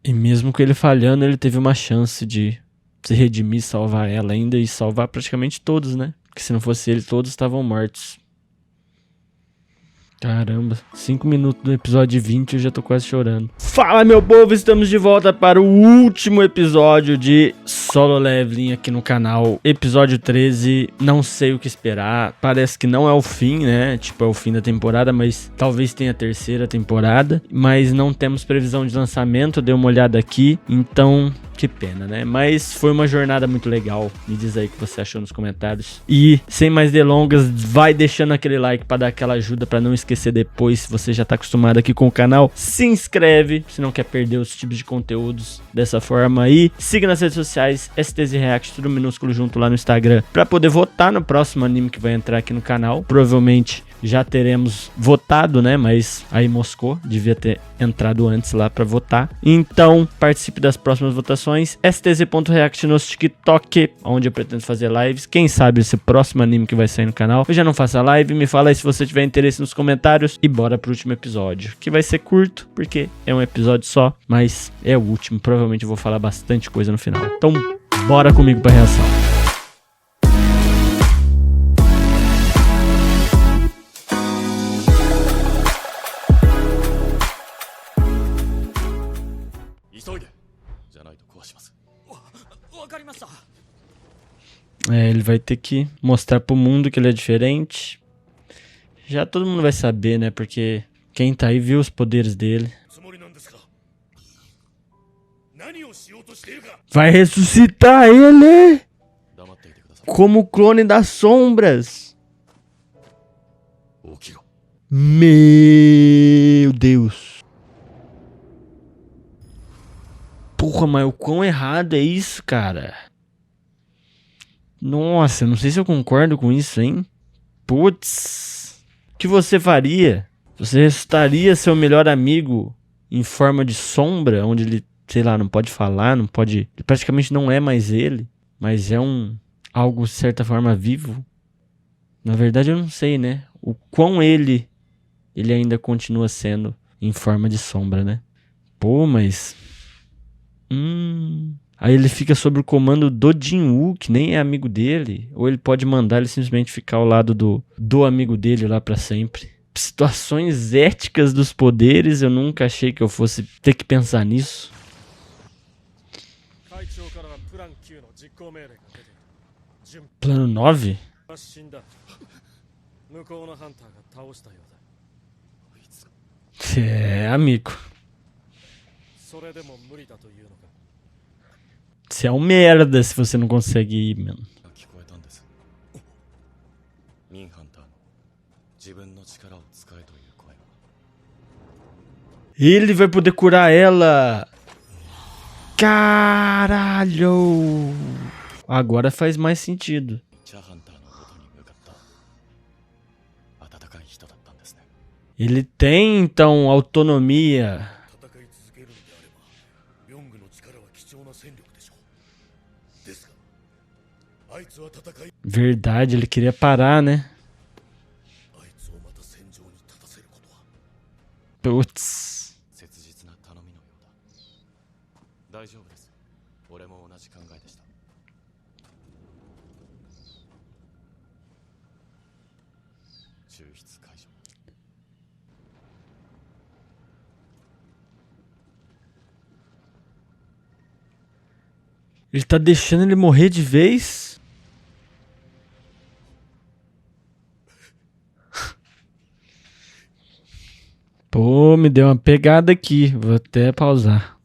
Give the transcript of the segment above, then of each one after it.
E mesmo com ele falhando, ele teve uma chance de se redimir, salvar ela ainda e salvar praticamente todos, né? Porque se não fosse ele, todos estavam mortos. Caramba, 5 minutos do episódio 20 eu já tô quase chorando. Fala, meu povo, estamos de volta para o último episódio de Solo Leveling aqui no canal. Episódio 13, não sei o que esperar. Parece que não é o fim, né? Tipo, é o fim da temporada, mas talvez tenha a terceira temporada. Mas não temos previsão de lançamento, dei uma olhada aqui, então... que pena, né? Mas foi uma jornada muito legal. Me diz aí o que você achou nos comentários. E, sem mais delongas, vai deixando aquele like pra dar aquela ajuda, pra não esquecer depois. Se você já tá acostumado aqui com o canal, se inscreve, se não quer perder os tipos de conteúdos dessa forma aí. Siga nas redes sociais, STZ React, tudo minúsculo junto lá no Instagram, pra poder votar no próximo anime que vai entrar aqui no canal. Provavelmente já teremos votado, né? Mas aí moscou, devia ter entrado antes lá pra votar. Então, participe das próximas votações. stz.react no TikTok, onde eu pretendo fazer lives. Quem sabe esse próximo anime que vai sair no canal eu já não faço a live. Me fala aí se você tiver interesse nos comentários. E bora pro último episódio, que vai ser curto, porque é um episódio só, mas é o último. Provavelmente eu vou falar bastante coisa no final. Então, bora comigo pra reação. Ele vai ter que mostrar pro mundo que ele é diferente. Já todo mundo vai saber, né? Porque quem tá aí viu os poderes dele. Vai ressuscitar ele! Como o clone das sombras. Meu Deus. Porra, mas o quão errado é isso, cara? Nossa, não sei se eu concordo com isso, hein? Putz. O que você faria? Você ressuscitaria seu melhor amigo em forma de sombra, onde ele, sei lá, não pode falar, não pode... Ele praticamente não é mais ele, mas é algo, de certa forma, vivo. Na verdade, eu não sei, né? O quão ele ainda continua sendo em forma de sombra, né? Pô, mas... Aí ele fica sob o comando do Jinwoo, que nem é amigo dele. Ou ele pode mandar ele simplesmente ficar ao lado do amigo dele lá pra sempre. Situações éticas dos poderes, eu nunca achei que eu fosse ter que pensar nisso. Plano 9? É, amigo. Você é um merda se você não consegue ir, mano. Ele vai poder curar ela. Caralho. Agora faz mais sentido. Ele tem, então, autonomia. Verdade, ele queria parar, né? Putz. Ele tá deixando ele morrer de vez? Pô, me deu uma pegada aqui. Vou até pausar.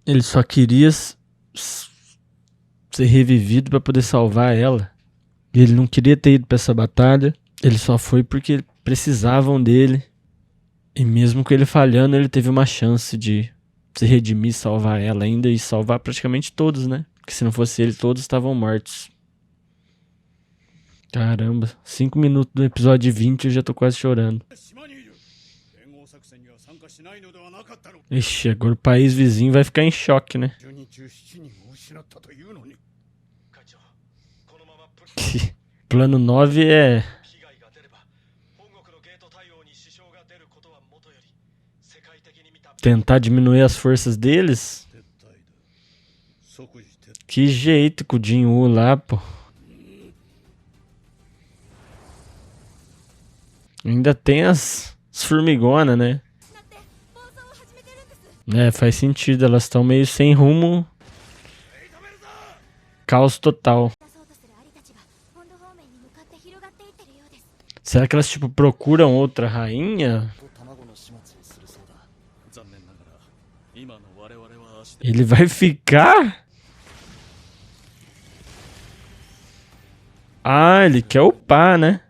Ele só queria ser revivido pra poder salvar ela. Ele não queria ter ido pra essa batalha. Ele só foi porque precisavam dele. E mesmo com ele falhando, ele teve uma chance de se redimir, salvar ela ainda e salvar praticamente todos, né? Porque se não fosse ele, todos estavam mortos. Caramba, 5 minutos do episódio 20 eu já tô quase chorando. Ixi, agora o país vizinho vai ficar em choque, né? Plano 9 é... tentar diminuir as forças deles? Que jeito com o Jin-Woo lá, pô. Ainda tem as formigonas, né? É, faz sentido. Elas estão meio sem rumo. Caos total. Será que elas, tipo, procuram outra rainha? Ele vai ficar? Ah, ele quer upar, né?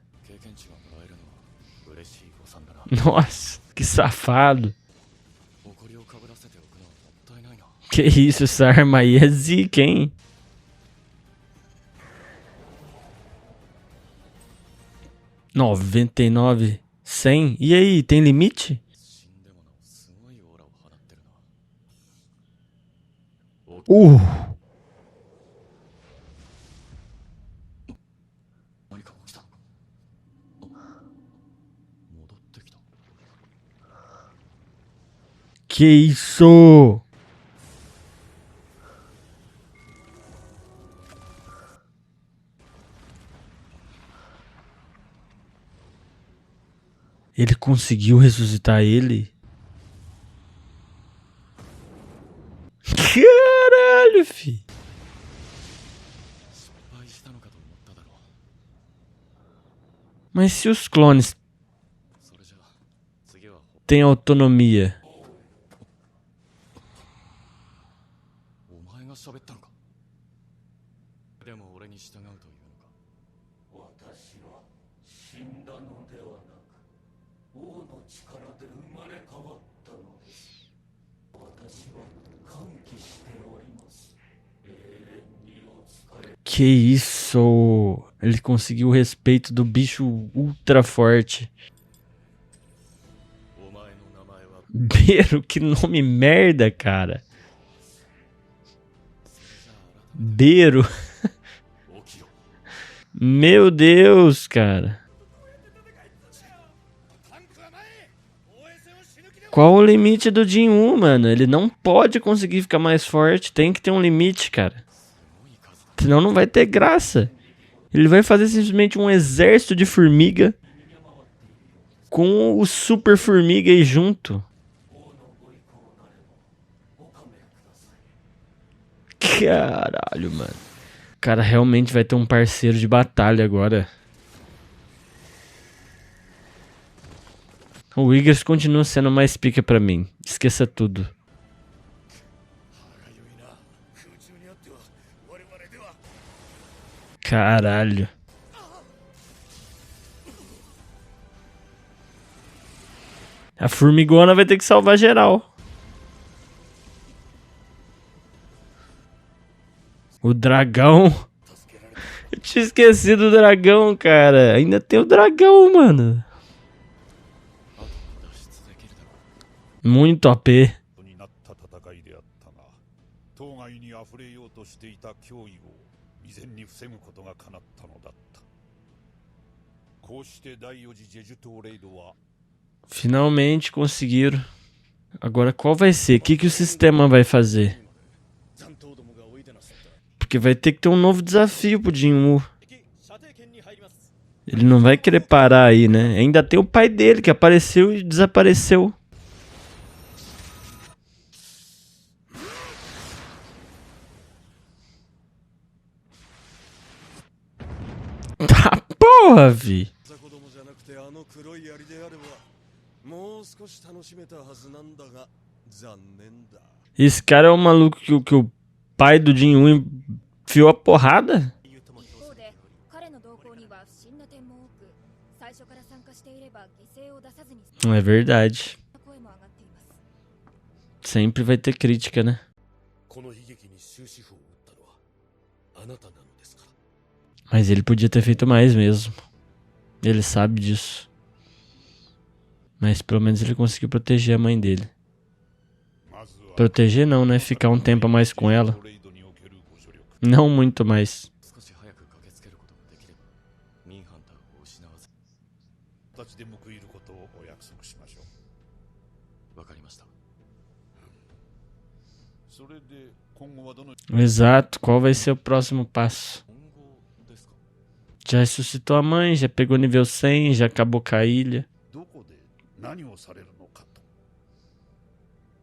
Nossa, que safado. Que isso, essa arma aí é zica, hein? R$99, 100. E aí, tem limite? Uh! Que isso? Ele conseguiu ressuscitar ele? Caralho, fi. Mas se os clones têm autonomia, que isso? Ele conseguiu o respeito do bicho ultra forte. Beiro, que nome merda, cara. Beiro. Meu Deus, cara. Qual o limite do Jin-Woo, mano? Ele não pode conseguir ficar mais forte. Tem que ter um limite, cara. Senão não vai ter graça. Ele vai fazer simplesmente um exército de formiga com o super formiga aí junto. Caralho, mano. O cara realmente vai ter um parceiro de batalha agora. O Wiggers continua sendo mais pica pra mim. Esqueça tudo. Caralho. A formigona vai ter que salvar geral. O dragão. Eu tinha esquecido do dragão, cara. Ainda tem o dragão, mano. Muito OP. Finalmente conseguiram. Agora qual vai ser? O que o sistema vai fazer? Porque vai ter que ter um novo desafio pro Jin-Woo. Ele não vai querer parar aí, né? Ainda tem o pai dele que apareceu e desapareceu. Tá porra, vi. Esse cara é o maluco que o pai do Jin-Woo enfiou a porrada? Não é verdade. Sempre vai ter crítica, né? Mas ele podia ter feito mais mesmo. Ele sabe disso. Mas pelo menos ele conseguiu proteger a mãe dele. Proteger não, né? Ficar um tempo a mais com ela. Não muito mais. Exato, qual vai ser o próximo passo? Já ressuscitou a mãe, já pegou nível 100, já acabou com a ilha.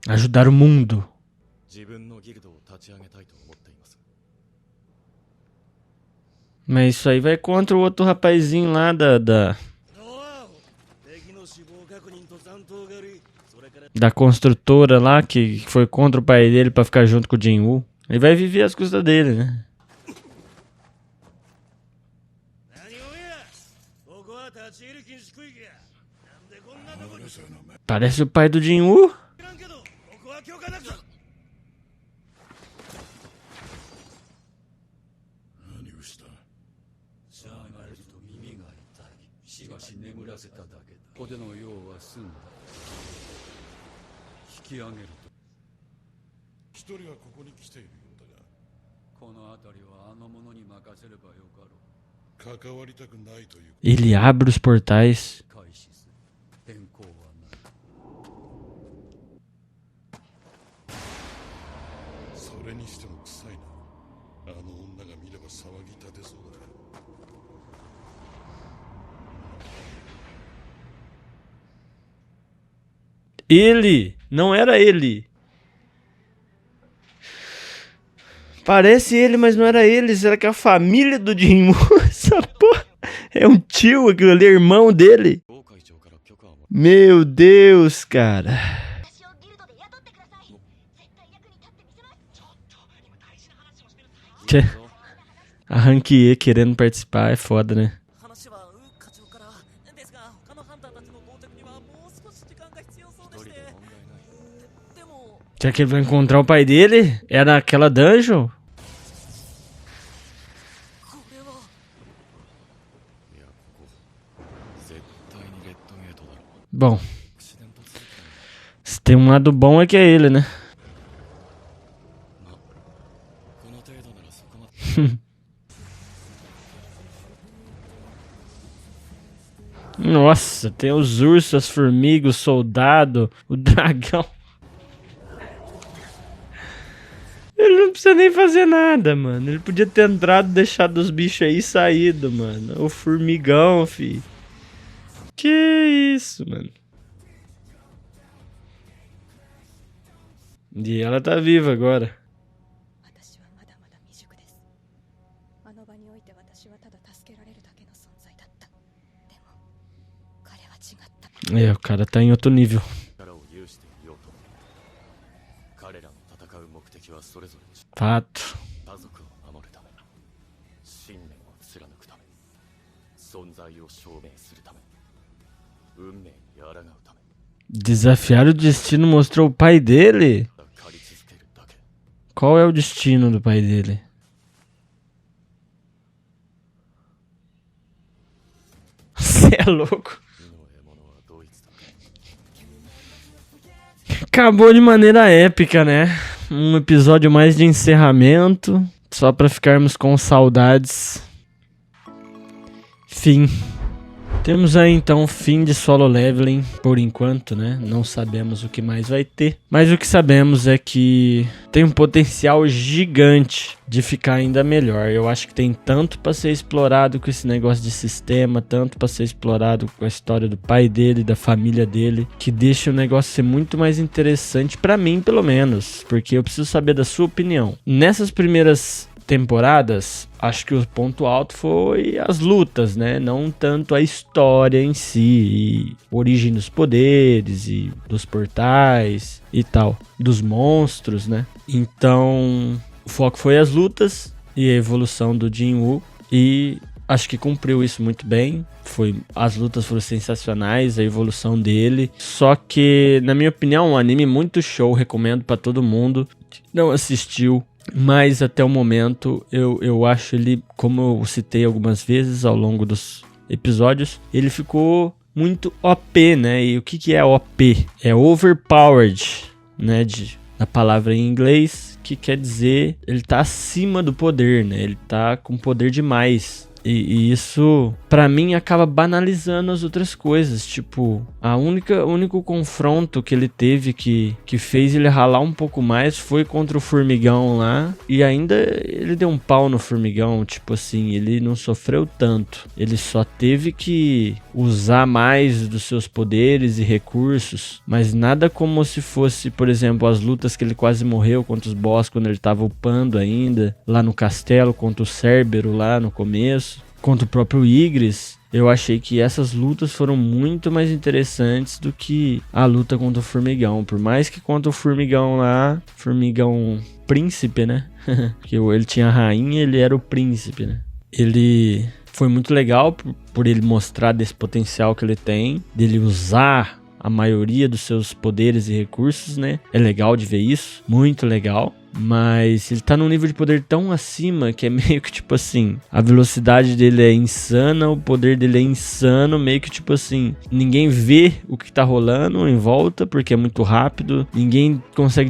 Ajudar o mundo. Mas isso aí vai contra o outro rapazinho lá da construtora lá, que foi contra o pai dele pra ficar junto com o Jinwoo. Ele vai viver às custas dele, né? Parece o pai do Jinwoo. Ele abre os portais. Ele! Não era ele! Parece ele, mas não era ele. Será que é a família do Jinwoo? Essa porra é um tio, aquilo ali é irmão dele. Meu Deus, cara. Tchê. A Rankie querendo participar é foda, né? Será que ele vai encontrar o pai dele? É naquela dungeon? Bom, se tem um lado bom é que é ele, né? Nossa, tem os ursos, as formigas, o soldado, o dragão. Ele não precisa nem fazer nada, mano. Ele podia ter entrado, deixado os bichos aí e saído, mano. O formigão, fi. Que isso, mano. E ela tá viva agora. É, o cara tá em outro nível. Fato. Desafiar o destino mostrou o pai dele? Qual é o destino do pai dele? Você é louco. Acabou de maneira épica, né? Um episódio mais de encerramento, só pra ficarmos com saudades. Fim. Temos aí então o fim de Solo Leveling, por enquanto, né? Não sabemos o que mais vai ter. Mas o que sabemos é que tem um potencial gigante de ficar ainda melhor. Eu acho que tem tanto pra ser explorado com esse negócio de sistema, tanto pra ser explorado com a história do pai dele, da família dele, que deixa o negócio ser muito mais interessante pra mim, pelo menos. Porque eu preciso saber da sua opinião. Nessas primeiras temporadas, acho que o ponto alto foi as lutas, né? Não tanto a história em si, e origem dos poderes e dos portais e tal, dos monstros, né? Então, o foco foi as lutas e a evolução do Jinwoo, e acho que cumpriu isso muito bem. As lutas foram sensacionais, a evolução dele. Só que, na minha opinião, um anime muito show, recomendo pra todo mundo que não assistiu. Mas até o momento eu acho ele, como eu citei algumas vezes ao longo dos episódios, ele ficou muito OP, né? E o que é OP? É overpowered, né? Da palavra em inglês, que quer dizer ele tá acima do poder, né? Ele tá com poder demais. E isso, pra mim, acaba banalizando as outras coisas. Tipo, o único confronto que ele teve que fez ele ralar um pouco mais foi contra o Formigão lá. E ainda ele deu um pau no Formigão. Tipo assim, ele não sofreu tanto. Ele só teve que usar mais dos seus poderes e recursos. Mas nada como se fosse, por exemplo, as lutas que ele quase morreu contra os boss quando ele tava upando ainda. Lá no castelo, contra o Cérbero lá no começo. Contra o próprio Igris, eu achei que essas lutas foram muito mais interessantes do que a luta contra o Formigão. Por mais que contra o Formigão lá, Formigão príncipe, né? Porque ele tinha a rainha, ele era o príncipe, né? Ele foi muito legal por ele mostrar desse potencial que ele tem, dele usar a maioria dos seus poderes e recursos, né? É legal de ver isso, muito legal. Mas ele tá num nível de poder tão acima que é meio que tipo assim, a velocidade dele é insana, o poder dele é insano, meio que tipo assim, ninguém vê o que tá rolando em volta porque é muito rápido, ninguém consegue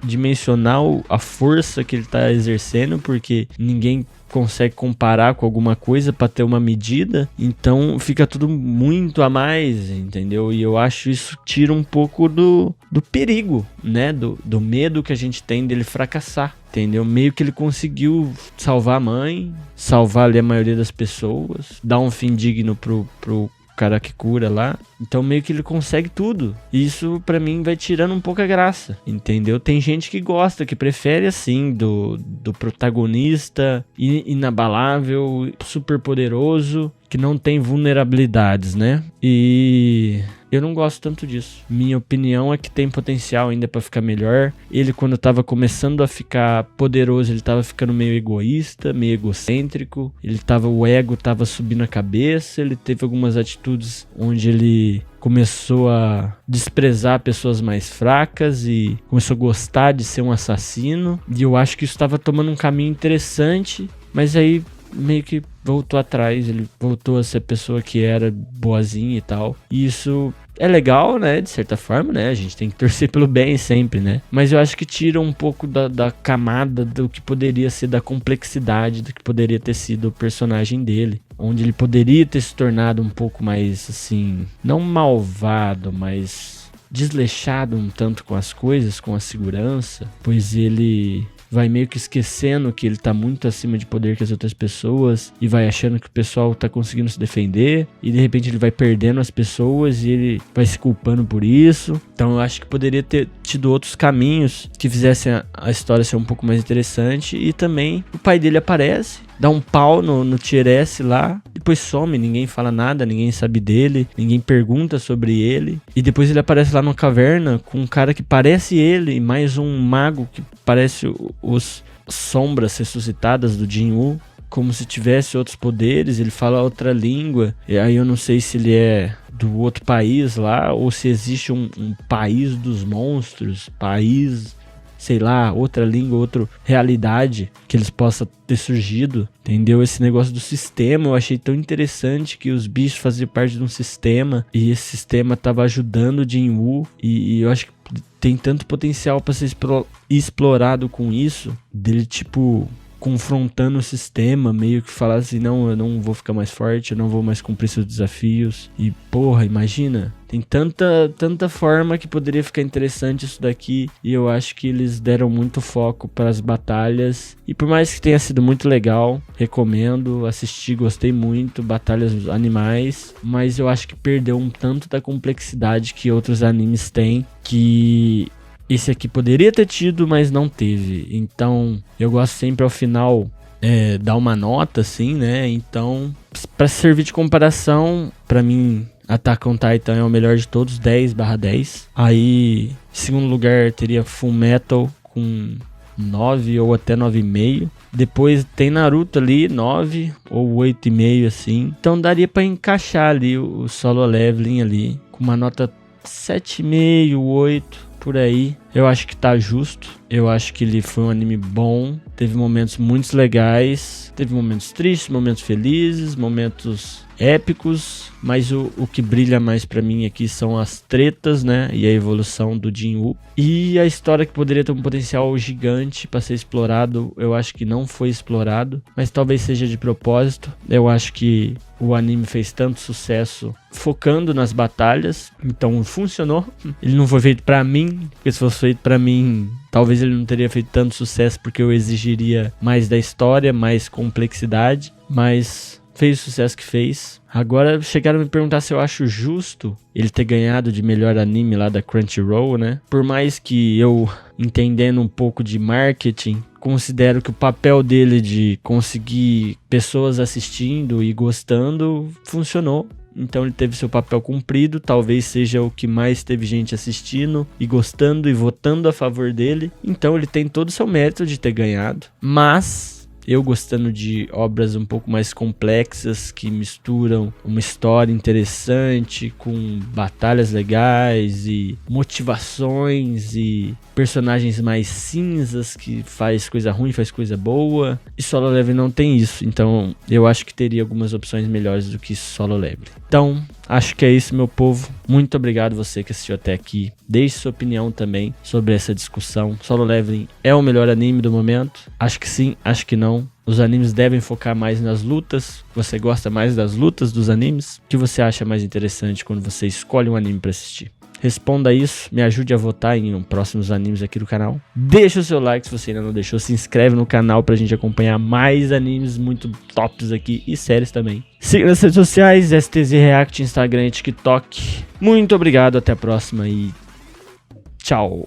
dimensionar a força que ele tá exercendo porque ninguém consegue comparar com alguma coisa para ter uma medida, então fica tudo muito a mais, entendeu? E eu acho isso tira um pouco do perigo, né? Do medo que a gente tem dele fracassar, entendeu? Meio que ele conseguiu salvar a mãe, salvar ali a maioria das pessoas, dar um fim digno pro cara que cura lá. Então meio que ele consegue tudo. E isso pra mim vai tirando um pouco a graça, entendeu? Tem gente que gosta, que prefere assim do protagonista inabalável, super poderoso, que não tem vulnerabilidades, né? E eu não gosto tanto disso. Minha opinião é que tem potencial ainda pra ficar melhor. Ele, quando tava começando a ficar poderoso, ele tava ficando meio egoísta, meio egocêntrico. O ego tava subindo a cabeça. Ele teve algumas atitudes onde ele começou a desprezar pessoas mais fracas e começou a gostar de ser um assassino. E eu acho que isso estava tomando um caminho interessante, mas aí meio que voltou atrás, ele voltou a ser a pessoa que era boazinha e tal. E isso é legal, né, de certa forma, né, a gente tem que torcer pelo bem sempre, né. Mas eu acho que tira um pouco da camada do que poderia ser, da complexidade do que poderia ter sido o personagem dele. Onde ele poderia ter se tornado um pouco mais, assim, não malvado, mas desleixado um tanto com as coisas, com a segurança, pois ele vai meio que esquecendo que ele tá muito acima de poder que as outras pessoas e vai achando que o pessoal tá conseguindo se defender e de repente ele vai perdendo as pessoas e ele vai se culpando por isso. Então eu acho que poderia ter tido outros caminhos que fizessem a história ser um pouco mais interessante. E também o pai dele aparece, dá um pau no Tier S lá, depois some, ninguém fala nada, ninguém sabe dele, ninguém pergunta sobre ele. E depois ele aparece lá numa caverna com um cara que parece ele e mais um mago que parece os sombras ressuscitadas do Jin-Woo, como se tivesse outros poderes. Ele fala outra língua, e aí eu não sei se ele é do outro país lá, ou se existe um país dos monstros, sei lá, outra língua, outra realidade que eles possam ter surgido, entendeu? Esse negócio do sistema eu achei tão interessante, que os bichos faziam parte de um sistema e esse sistema tava ajudando o Jin-Woo, e eu acho que tem tanto potencial para ser explorado com isso, dele tipo confrontando o sistema, meio que falar assim, não, eu não vou ficar mais forte, eu não vou mais cumprir seus desafios. E porra, imagina, tem tanta forma que poderia ficar interessante isso daqui, e eu acho que eles deram muito foco para as batalhas, e por mais que tenha sido muito legal, recomendo assistir, gostei muito, batalhas animais, mas eu acho que perdeu um tanto da complexidade que outros animes têm, que esse aqui poderia ter tido, mas não teve. Então, eu gosto sempre ao final dar uma nota, assim, né? Então, pra servir de comparação, pra mim, Attack on Titan é o melhor de todos, 10/10. Aí, em segundo lugar, teria Full Metal com 9 ou até 9,5. Depois tem Naruto ali, 9 ou 8,5, assim. Então, daria pra encaixar ali o Solo Leveling ali, com uma nota 7,5, 8... por aí. Eu acho que tá justo. Eu acho que ele foi um anime bom. Teve momentos muito legais. Teve momentos tristes, momentos felizes, momentos épicos. Mas o que brilha mais pra mim aqui são as tretas, né? E a evolução do Jin-Woo. E a história que poderia ter um potencial gigante pra ser explorado, eu acho que não foi explorado. Mas talvez seja de propósito. Eu acho que o anime fez tanto sucesso focando nas batalhas, então funcionou. Ele não foi feito pra mim, porque se fosse feito pra mim, talvez ele não teria feito tanto sucesso, porque eu exigiria mais da história, mais complexidade, mas fez o sucesso que fez. Agora chegaram a me perguntar se eu acho justo ele ter ganhado de melhor anime lá da Crunchyroll, né? Por mais que eu, entendendo um pouco de marketing, considero que o papel dele de conseguir pessoas assistindo e gostando funcionou. Então ele teve seu papel cumprido, talvez seja o que mais teve gente assistindo e gostando e votando a favor dele. Então ele tem todo o seu mérito de ter ganhado. Mas eu gostando de obras um pouco mais complexas, que misturam uma história interessante com batalhas legais e motivações e personagens mais cinzas, que faz coisa ruim, faz coisa boa. E Solo Leveling não tem isso, então eu acho que teria algumas opções melhores do que Solo Leveling. Então, acho que é isso, meu povo. Muito obrigado você que assistiu até aqui. Deixe sua opinião também sobre essa discussão. Solo Leveling é o melhor anime do momento? Acho que sim, acho que não. Os animes devem focar mais nas lutas. Você gosta mais das lutas dos animes? O que você acha mais interessante quando você escolhe um anime para assistir? Responda isso, me ajude a votar em próximos animes aqui do canal. Deixa o seu like se você ainda não deixou, se inscreve no canal pra gente acompanhar mais animes muito tops aqui e séries também. Siga nas redes sociais, STZ React, Instagram e TikTok. Muito obrigado, até a próxima e tchau!